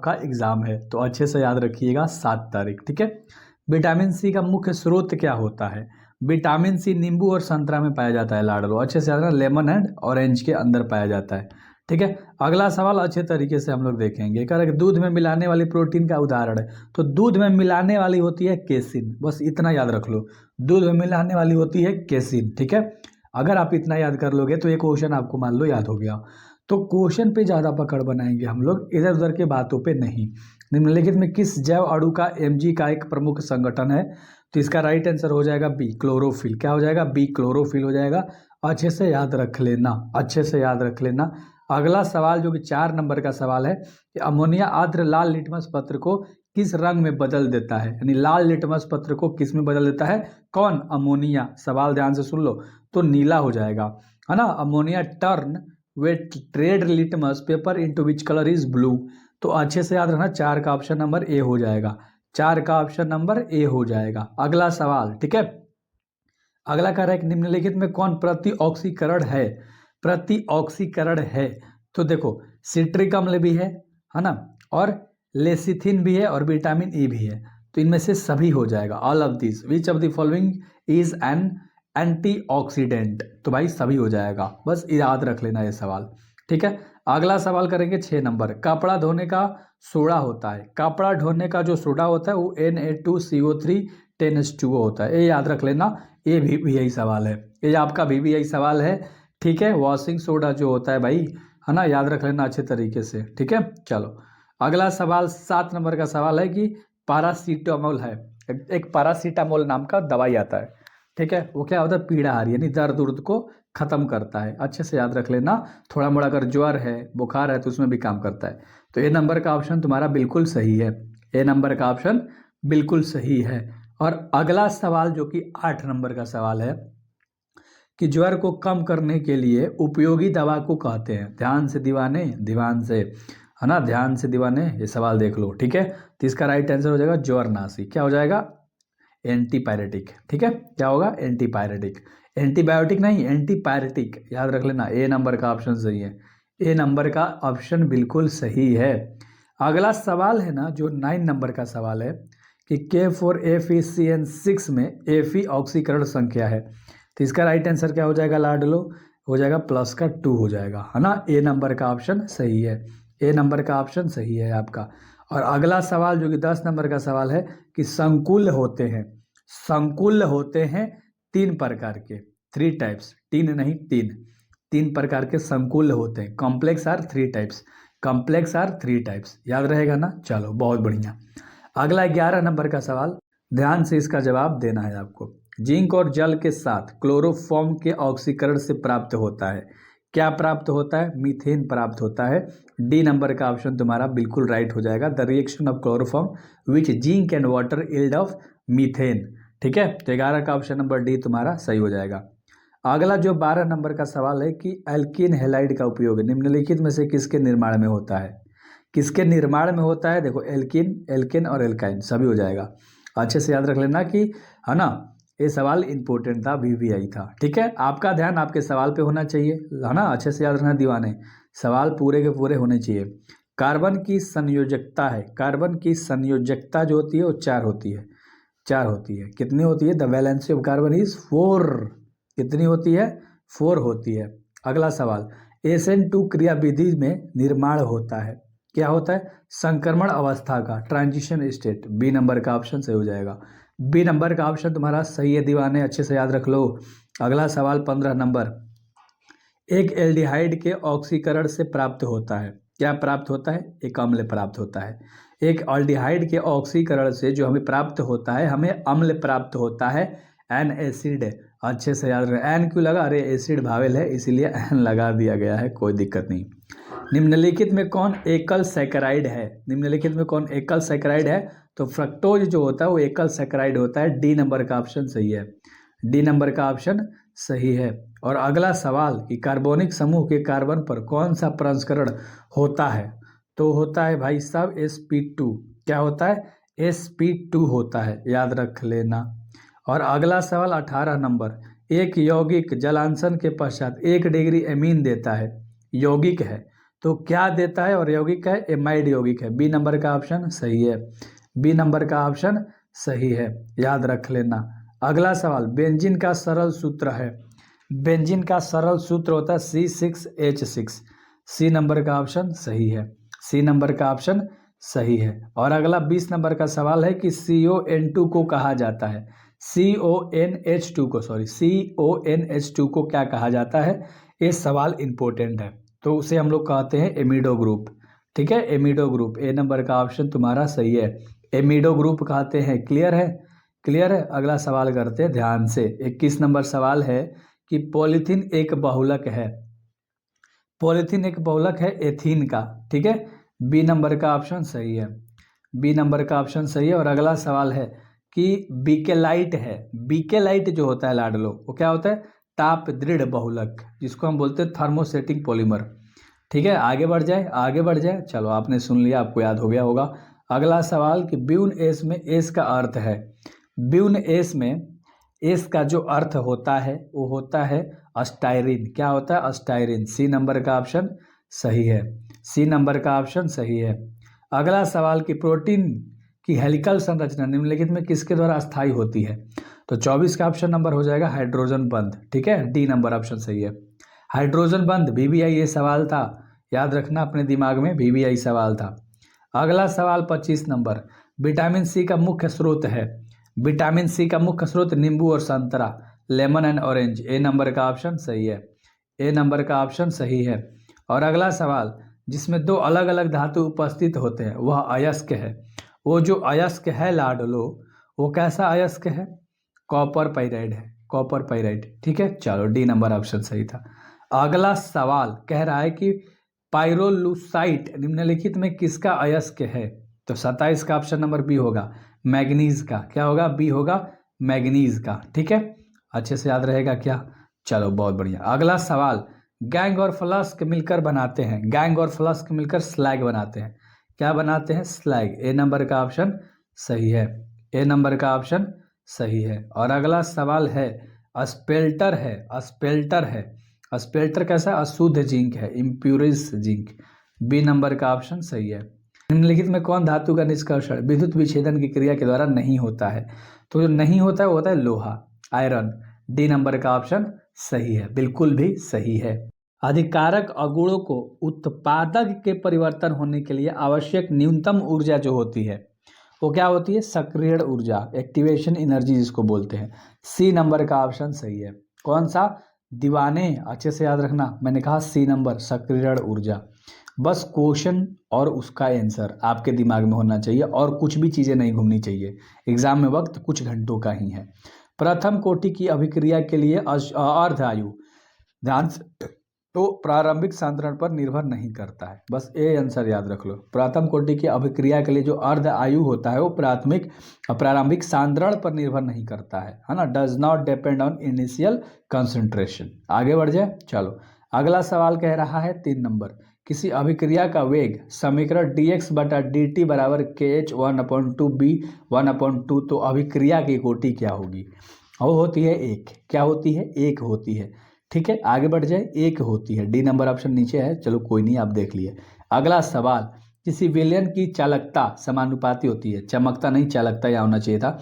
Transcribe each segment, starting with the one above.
का एग्जाम है, तो अच्छे से याद रखिएगा 7 तारीख, ठीक है। विटामिन सी का मुख्य स्रोत क्या होता है? विटामिन सी नींबू और संतरा में पाया जाता है, लाडलो अच्छे से याद रखना, लेमन एंड ऑरेंज के अंदर पाया जाता है, ठीक है। अगला सवाल अच्छे तरीके से हम लोग देखेंगे, कह रहे हैं कि दूध में मिलाने वाली प्रोटीन का उदाहरण है, तो दूध में मिलाने वाली होती है केसिन, बस इतना याद रख लो, दूध में मिलाने वाली होती है केसिन, ठीक है। अगर आप इतना याद कर लोगे तो ये क्वेश्चन आपको मान लो याद हो गया। तो क्वेश्चन पे ज़्यादा पकड़ बनाएंगे हम लोग, इधर उधर के बातों पे नहीं। निम्नलिखित में किस जैव अणु का Mg का एक प्रमुख संगठन है? तो इसका राइट आंसर हो जाएगा बी, क्लोरोफिल। क्या हो जाएगा? बी, क्लोरोफिल हो जाएगा। अच्छे से याद रख लेना, अच्छे से याद रख लेना। अगला सवाल जो कि 4 नंबर का सवाल है कि अमोनिया आर्द्र लाल लिटमस पत्र को किस रंग में बदल देता है? यानी लाल लिटमस पत्र को किस में बदल देता है? कौन? अमोनिया। सवाल ध्यान से सुन लो, तो नीला हो जाएगा, है ना। Ammonia turn wet red litmus paper into which colour is blue. तो अच्छे से याद रखना, 4 का ऑप्शन नंबर ए हो जाएगा, 4 का ऑप्शन नंबर ए हो जाएगा। अगला सवाल, ठीक है। अगला कह रहा है कि निम्नलिखित में कौन प्रति ऑक्सीकरण है? प्रति ऑक्सीकरण है, तो देखो सिट्रिक अम्ल भी है ना, और लेसिथिन भी है, और विटामिन ई भी है, तो इनमें से सभी हो जाएगा। All of this which of the following is an antioxidant, तो भाई सभी हो जाएगा, बस याद रख लेना ये सवाल, ठीक है। अगला सवाल करेंगे 6 नंबर। कपड़ा धोने का सोडा होता है, कपड़ा धोने का जो सोडा होता है वो Na2CO3 10H2O होता है, ये याद रख लेना। ये भी यही सवाल है, ये आपका भी यही सवाल है, ठीक है। वॉशिंग सोडा जो होता है भाई, है ना, याद रख लेना अच्छे तरीके से, ठीक है। चलो अगला सवाल 7 नंबर का सवाल है कि पैरासीटामोल है, एक पैरासीटामोल नाम का दवाई आता है, ठीक है। वो क्या होता है? पीड़ाहारी, यानी दर्द उर्द को खत्म करता है, अच्छे से याद रख लेना। थोड़ा मोड़ा अगर ज्वर है, बुखार है, तो उसमें भी काम करता है। तो ए नंबर का ऑप्शन तुम्हारा बिल्कुल सही है, ए नंबर का ऑप्शन बिल्कुल सही है। और अगला सवाल जो कि 8 नंबर का सवाल है कि ज्वर को कम करने के लिए उपयोगी दवा को कहते हैं। ध्यान से दीवाने, ध्यान से, है ना, ध्यान से दीवाने, ये सवाल देख लो, ठीक है। तो इसका राइट आंसर हो जाएगा ज्वरनाशी। क्या हो जाएगा? एंटीपायरेटिक, ठीक है। क्या होगा? एंटीपायरेटिक, एंटीबायोटिक नहीं, एंटीपायरेटिक, याद रख लेना। ए नंबर का ऑप्शन सही है, ए नंबर का ऑप्शन बिल्कुल सही है। अगला सवाल है ना जो 9 नंबर का सवाल है कि K4FeCN6 में Fe ऑक्सीकरण संख्या है, तो इसका राइट आंसर क्या हो जाएगा लाडलो? हो जाएगा प्लस का 2 हो जाएगा, है ना। ए नंबर का ऑप्शन सही है, ए नंबर का ऑप्शन सही है आपका। और अगला सवाल जो कि 10 नंबर का सवाल है कि संकुल होते हैं, संकुल होते हैं 3 प्रकार के, 3 टाइप्स, 3 नहीं 3 प्रकार के संकुल होते हैं। Complex are 3 types, complex are 3 types, याद रहेगा ना। चलो बहुत बढ़िया। अगला 11 नंबर का सवाल, ध्यान से इसका जवाब देना है आपको। जिंक और जल के साथ क्लोरोफॉर्म के ऑक्सीकरण से प्राप्त होता है, क्या प्राप्त होता है? मीथेन प्राप्त होता है। डी नंबर का ऑप्शन तुम्हारा बिल्कुल राइट हो जाएगा, the reaction of chloroform which zinc and water yield of methane, ठीक है। तो 11 का ऑप्शन नंबर डी तुम्हारा सही हो जाएगा। अगला जो 12 नंबर का सवाल है कि एल्कीन हैलाइड का उपयोग निम्नलिखित में से किसके निर्माण में होता है? किसके निर्माण में होता है? देखो एल्कीन, एल्केन और एल्काइन सभी हो जाएगा, अच्छे से याद रख लेना कि, है ना, ये सवाल इंपॉर्टेंट था, VVI था, ठीक है। आपका ध्यान आपके सवाल पे होना चाहिए, है ना, अच्छे से याद रखना दीवाने, सवाल पूरे के पूरे होने चाहिए। कार्बन की संयोजकता है, कार्बन की संयोजकता जो होती है वो 4 होती है, 4 होती है। कितनी होती है? The valency of carbon is 4। कितनी होती है? 4 होती है। अगला सवाल, SN2 क्रियाविधि में निर्माण होता है, क्या होता है? संक्रमण अवस्था का, ट्रांजिशन स्टेट। बी नंबर का ऑप्शन सही हो जाएगा, बी नंबर का ऑप्शन तुम्हारा सही है दीवाने, अच्छे से याद रख लो। अगला सवाल 15 नंबर, एक एल्डिहाइड के ऑक्सीकरण से प्राप्त होता है, क्या प्राप्त होता है? एक अम्ल प्राप्त होता है। एक एल्डिहाइड के ऑक्सीकरण से जो हमें प्राप्त होता है, हमें अम्ल प्राप्त होता है, एन एसिड। अच्छे से याद रखें, एन क्यों लगा? अरे एसिड भावेल है इसीलिए एन लगा दिया गया है, कोई दिक्कत नहीं। निम्नलिखित में कौन एकल सैकराइड है? निम्नलिखित में कौन एकल सैकराइड है? तो फ्रक्टोज जो होता है वो एकल सैकराइड होता है, डी नंबर का ऑप्शन सही है, डी नंबर का ऑप्शन सही है। और अगला सवाल कि कार्बोनिक समूह के कार्बन पर कौन सा प्रसंस्करण होता है? तो होता है भाई साहब sp2, क्या होता है? sp2 होता है, याद रख लेना। और अगला सवाल 18 नंबर, एक यौगिक जलांशन के पश्चात 1 डिग्री एमीन देता है, यौगिक है, तो क्या देता है और यौगिक है, एमाइड यौगिक है। बी नंबर का ऑप्शन सही है, बी नंबर का ऑप्शन सही है, याद रख लेना। अगला सवाल, बेंजीन का सरल सूत्र है, बेंजीन का सरल सूत्र होता है C6H6। सी नंबर का ऑप्शन सही है, सी नंबर का ऑप्शन सही है। और अगला 20 नंबर का सवाल है कि CON2 को कहा जाता है, CONH2 को, सॉरी CONH2 को क्या कहा जाता है, ये सवाल इंपॉर्टेंट है। तो उसे हम लोग कहते हैं एमिडो ग्रुप, ठीक है, एमिडो ग्रुप। ए नंबर का ऑप्शन तुम्हारा सही है, एमिडो ग्रुप कहते हैं। क्लियर है, क्लियर है। अगला सवाल करते हैं ध्यान से। 21 नंबर सवाल है कि पॉलीथीन एक बहुलक है, पॉलीथीन एक बहुलक है एथीन का, ठीक है। बी नंबर का ऑप्शन सही है, बी नंबर का ऑप्शन सही है। और अगला सवाल है कि बीकेलाइट है, बीकेलाइट जो होता है लाडलो, वो क्या होता है, ताप दृढ़ बहुलक, जिसको हम बोलते हैं थर्मोसेटिक पॉलीमर, ठीक है। आगे बढ़ जाए, आगे बढ़ जाए। चलो आपने सुन लिया, आपको याद हो गया होगा। अगला सवाल कि ब्यून एस में एस का अर्थ है, ब्यून एस में एस का जो अर्थ होता है वो होता है अस्टायरिन। क्या होता है, अस्टायरिन। सी नंबर का ऑप्शन सही है, सी नंबर का ऑप्शन सही है। अगला सवाल कि प्रोटीन की हेलिकल संरचना निम्नलिखित में किसके द्वारा अस्थायी होती है, तो 24 का ऑप्शन नंबर हो जाएगा हाइड्रोजन बंध, ठीक है। डी नंबर ऑप्शन सही है, हाइड्रोजन बंध। VBI ये सवाल था, याद रखना अपने दिमाग में, VBI सवाल था। अगला सवाल 25 नंबर, विटामिन सी का मुख्य स्रोत है, विटामिन सी का मुख्य स्रोत नींबू और संतरा, lemon and orange. A number का ऑप्शन सही है, ए नंबर का ऑप्शन सही है। और अगला सवाल, जिसमें दो अलग अलग धातु उपस्थित होते हैं वह अयस्क है, वो जो अयस्क है लाडलो, वो कैसा अयस्क है, कॉपर पाइराइड है, कॉपर पाइराइड, ठीक है। चलो डी नंबर ऑप्शन सही था। अगला सवाल कह रहा है कि पाइरोलुसाइट निम्नलिखित में किसका अयस्क है, तो 27 का ऑप्शन नंबर बी होगा, मैग्नीज का। क्या होगा, बी होगा मैग्नीज का, ठीक है। अच्छे से याद रहेगा क्या, चलो बहुत बढ़िया। अगला सवाल, गैंग और फ्लास्क मिलकर बनाते हैं, गैंग और फ्लास्क मिलकर स्लैग बनाते हैं, क्या बनाते हैं, स्लैग। ए नंबर का ऑप्शन सही है, ए नंबर का ऑप्शन सही है। और अगला सवाल है स्पेल्टर है, स्पेल्टर है, स्पेल्टर कैसा, अशुद्ध जिंक है, इम्प्यूरिस जिंक। बी नंबर का ऑप्शन सही है। निम्नलिखित में कौन धातु का निष्कर्षण विद्युत विच्छेदन की क्रिया के द्वारा नहीं होता है, तो जो नहीं होता है वो होता है लोहा, आयरन। डी नंबर का ऑप्शन सही है, बिल्कुल भी सही है। अधिकारक अगुणों को उत्पादक के परिवर्तन होने के लिए आवश्यक न्यूनतम ऊर्जा जो होती है वो क्या होती है, सक्रियण ऊर्जा, एक्टिवेशन एनर्जी जिसको बोलते हैं। सी नंबर का ऑप्शन सही है। कौन सा, दीवाने, अच्छे से याद रखना, मैंने कहा सी नंबर, सक्रियण ऊर्जा। बस क्वेश्चन और उसका आंसर आपके दिमाग में होना चाहिए और कुछ भी चीज़ें नहीं घूमनी चाहिए। एग्जाम में वक्त कुछ घंटों का ही है। प्रथम कोटि की अभिक्रिया के लिए अर्ध आयु, ध्यान से, तो प्रारंभिक सांद्रण पर निर्भर नहीं करता है, बस ये आंसर याद रख लो। प्रथम कोटि की अभिक्रिया के लिए जो अर्ध आयु होता है वो प्रारंभिक सांद्रण पर निर्भर नहीं करता है ना, does not depend on initial concentration. आगे बढ़ जाए, चलो अगला सवाल कह रहा है 3 नंबर, किसी अभिक्रिया का वेग समीकरण dx/dt बराबर kh 1/2 b 1/2, तो अभिक्रिया की कोटि क्या होगी, वो होती है एक, क्या होती है, एक होती है, ठीक है। आगे बढ़ जाए, एक होती है। डी नंबर ऑप्शन नीचे है, चलो कोई नहीं, आप देख लिए। अगला सवाल, किसी विलयन की चालकता समानुपाती होती है, चमकता नहीं, चालकता यहाँ होना चाहिए था,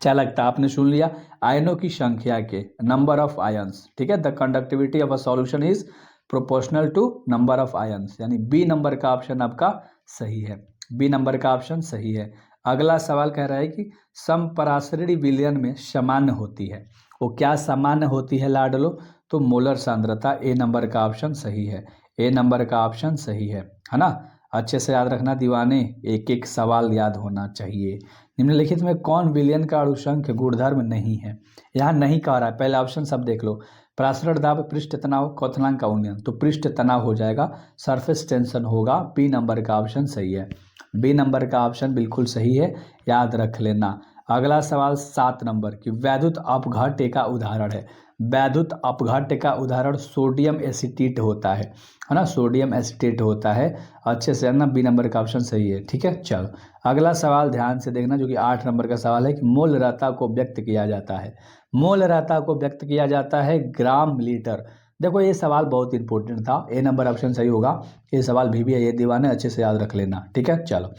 चालकता। आपने सुन लिया, आयनों की संख्या के, नंबर ऑफ आयन्स, ठीक है। The conductivity of a solution is proportional to number of ions, यानी बी नंबर का ऑप्शन आपका सही है, बी नंबर का ऑप्शन सही है। अगला सवाल कह रहा है कि समपराश्रयी विलयन में सामान्य होती है, वो क्या सामान्य होती है लाडलो, तो मोलर सांद्रता। ए नंबर का ऑप्शन सही है, ए नंबर का ऑप्शन सही है ना। अच्छे से याद रखना दीवाने, एक एक सवाल याद होना चाहिए। निम्नलिखित में कौन विलयन का अणुसंख्य गुणधर्म नहीं है, यहाँ नहीं कह रहा है, पहले ऑप्शन सब देख लो। प्रासरण दाब, पृष्ठ तनाव, क्वथनांक का उन्नयन, तो पृष्ठ तनाव हो जाएगा, सरफेस टेंशन होगा। बी नंबर का ऑप्शन सही है, बी नंबर का ऑप्शन बिल्कुल सही है, याद रख लेना। अगला सवाल 7 नंबर की वैद्युत अपघट्य का उदाहरण है, वैद्युत अपघट्य का उदाहरण सोडियम एसीटेट होता है ना, सोडियम एसीटेट होता है। अच्छे से ना, बी नंबर का ऑप्शन सही है, ठीक है। चलो अगला सवाल ध्यान से देखना, जो कि 8 नंबर का सवाल है कि मोलरता को व्यक्त किया जाता है, मोलरता को व्यक्त किया जाता है ग्राम लीटर देखो ये सवाल बहुत इंपॉर्टेंट था, ए नंबर ऑप्शन सही होगा। ये सवाल भी है, ये दीवाने अच्छे से याद रख लेना, ठीक है। चलो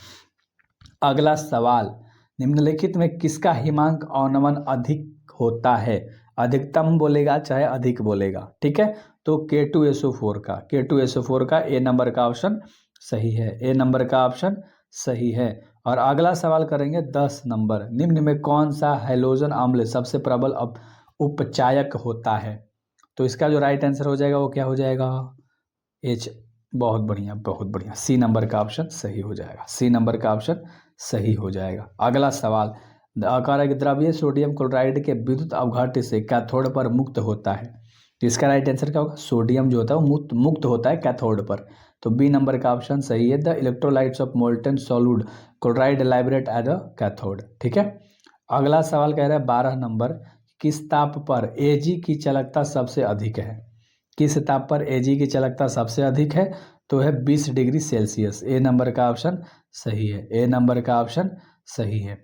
अगला सवाल, निम्नलिखित में किसका हिमांक अवनमन अधिक होता है? अधिकतम बोलेगा चाहे अधिक बोलेगा, ठीक है। तो K2SO4 का, K2SO4 का ए नंबर का ऑप्शन सही है, ए नंबर का ऑप्शन सही है। और अगला सवाल करेंगे 10 नंबर, निम्न में कौन सा हैलोजन अम्ल सबसे प्रबल उपचायक होता है? तो इसका जो राइट आंसर हो जाएगा वो क्या हो जाएगा? एच। बहुत बढ़िया बहुत बढ़िया, सी नंबर का ऑप्शन सही हो जाएगा, सी नंबर का ऑप्शन सही हो जाएगा। अगला सवाल, अकारक द्रव्य सोडियम क्लोराइड के विद्युत अवघाट्य से कैथोड पर मुक्त होता है। तो इसका राइट आंसर क्या होगा? सोडियम जो होता है वो मुक्त होता है कैथोड पर। तो बी नंबर का ऑप्शन सही है, the electrolytes of molten solid chloride liberate as a cathode, ठीक है। अगला सवाल कह रहा है 12 नंबर, किस ताप पर Ag की चालकता सबसे अधिक है? किस ताप पर Ag की चालकता सबसे अधिक है? तो है 20 डिग्री सेल्सियस, ए नंबर का ऑप्शन सही है, ए नंबर का ऑप्शन सही है।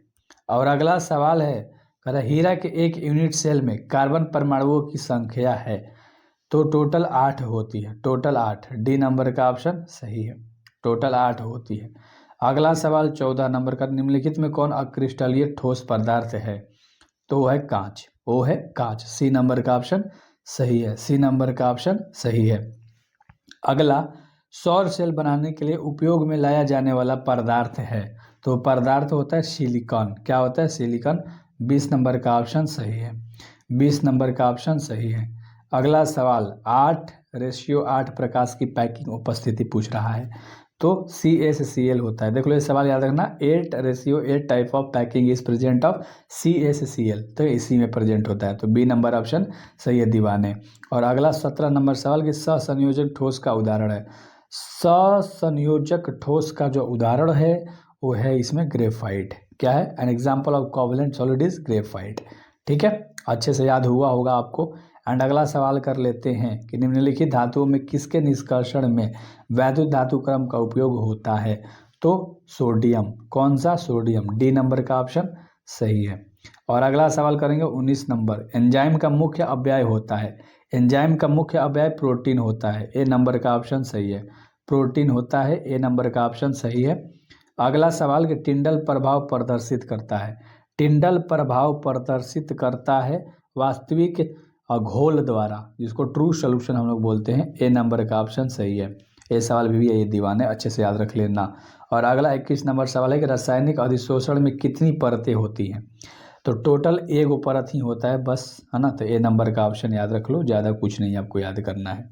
और अगला सवाल है, कह रहा हीरा के एक यूनिट सेल में कार्बन परमाणुओं की संख्या है? तो टोटल 8 होती है, टोटल 8, डी नंबर का ऑप्शन सही है, टोटल 8 होती है। अगला सवाल 14 नंबर का, निम्नलिखित में कौन अक्रिस्टलीय ठोस पदार्थ है? तो वो है कांच, वो है कांच, सी नंबर का ऑप्शन सही है, सी नंबर का ऑप्शन सही है। अगला, सौर सेल बनाने के लिए उपयोग में लाया जाने वाला पदार्थ है? तो पदार्थ होता है सिलिकॉन, क्या होता है? सिलिकॉन, 20 नंबर का ऑप्शन सही है, 20 नंबर का ऑप्शन सही है। अगला सवाल, 8:8 प्रकाश की पैकिंग उपस्थिति पूछ रहा है, तो CaCl होता है। देख लो ये सवाल याद रखना, 8:8 type of packing is present of CaCl, तो इसी में प्रेजेंट होता है, तो बी नंबर ऑप्शन सही है, दीवाने। और अगला 17 नंबर सवाल की सहसंयोजक ठोस का उदाहरण है? सहसंयोजक ठोस का जो उदाहरण है वो है इसमें ग्रेफाइट, क्या है? An example of covalent solid is graphite, ठीक है, अच्छे से याद हुआ होगा आपको। एंड अगला सवाल कर लेते हैं कि निम्नलिखित धातुओं में किसके निष्कर्षण में वैद्युत धातु क्रम का उपयोग होता है? तो सोडियम, कौन सा? सोडियम, डी नंबर का ऑप्शन सही है। और अगला सवाल करेंगे 19 नंबर, एंजाइम का मुख्य अव्यय होता है? एंजाइम का मुख्य अव्यय प्रोटीन होता है, ए नंबर का ऑप्शन सही है, प्रोटीन होता है, ए नंबर का ऑप्शन सही है। अगला सवाल कि टिंडल प्रभाव प्रदर्शित करता है? टिंडल प्रभाव प्रदर्शित करता है वास्तविक घोल द्वारा, जिसको ट्रू सोल्यूशन हम लोग बोलते हैं, ए नंबर का ऑप्शन सही है। ये सवाल भी है, ये दीवाने अच्छे से याद रख लेना। और अगला 21 नंबर सवाल है कि रासायनिक अधिशोषण में कितनी परतें होती हैं? तो टोटल एक परत ही होता है बस, है ना, तो ए नंबर का ऑप्शन याद रख लो, ज़्यादा कुछ नहीं आपको याद करना है।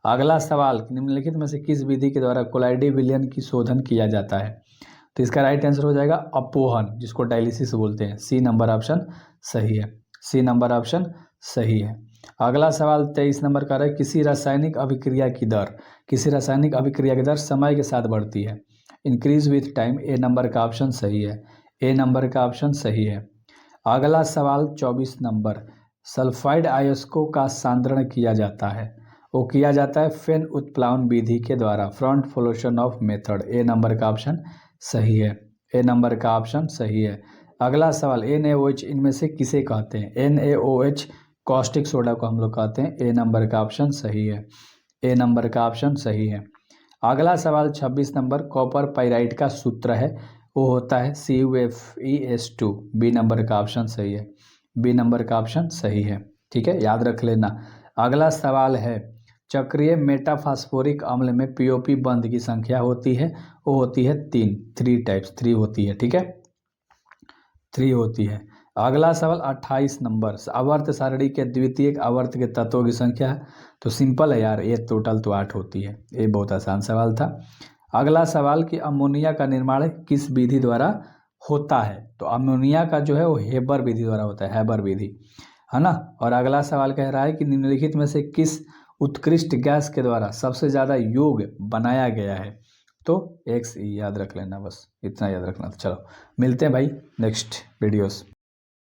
अगला सवाल, निम्नलिखित में से किस विधि के द्वारा कोलाइडी विलयन की शोधन किया जाता है? तो इसका राइट आंसर हो जाएगा अपोहन, जिसको डायलिसिस बोलते हैं, सी नंबर ऑप्शन सही है, सी नंबर ऑप्शन सही है। अगला सवाल 23 नंबर का है, किसी रासायनिक अभिक्रिया की दर, किसी रासायनिक अभिक्रिया की दर समय के साथ बढ़ती है? Increase with time, A number का ऑप्शन सही है, ए नंबर का ऑप्शन सही है। अगला सवाल 24 नंबर, सल्फाइड अयस्कों का सांद्रण किया जाता है? वो किया जाता है फेन उत्प्लावन विधि के द्वारा, front फ्लोशन of method, A number का ऑप्शन सही है, ए नंबर का ऑप्शन सही है। अगला सवाल, NaOH इनमें से किसे कहते हैं? NaOH कॉस्टिक सोडा को हम लोग कहते हैं, ए नंबर का ऑप्शन सही है, ए नंबर का ऑप्शन सही है। अगला सवाल 26 नंबर, कॉपर पाइराइट का सूत्र है, वो होता है CuFeS2, बी नंबर का ऑप्शन सही है, बी नंबर का ऑप्शन सही है, ठीक है, याद रख लेना। अगला सवाल है, चक्रीय मेटाफास्फोरिक अम्ल में POP बंध की संख्या होती है, वो होती है 3 टाइप्स, 3 होती है, ठीक है, 3 होती है। अगला सवाल 28 नंबर, आवर्त सारणी के द्वितीयक आवर्त के तत्वों की संख्या है? तो सिंपल है यार, ये टोटल तो 8 होती है, ये बहुत आसान सवाल था। अगला सवाल कि अमोनिया का निर्माण किस विधि द्वारा होता है? तो अमोनिया का जो है वो हेबर विधि द्वारा होता है, हेबर विधि, है ना। और अगला सवाल कह रहा है कि निम्नलिखित में से किस उत्कृष्ट गैस के द्वारा सबसे ज़्यादा योग बनाया गया है? तो XE याद रख लेना, बस इतना याद रखना। तो चलो मिलते हैं भाई नेक्स्ट वीडियोस।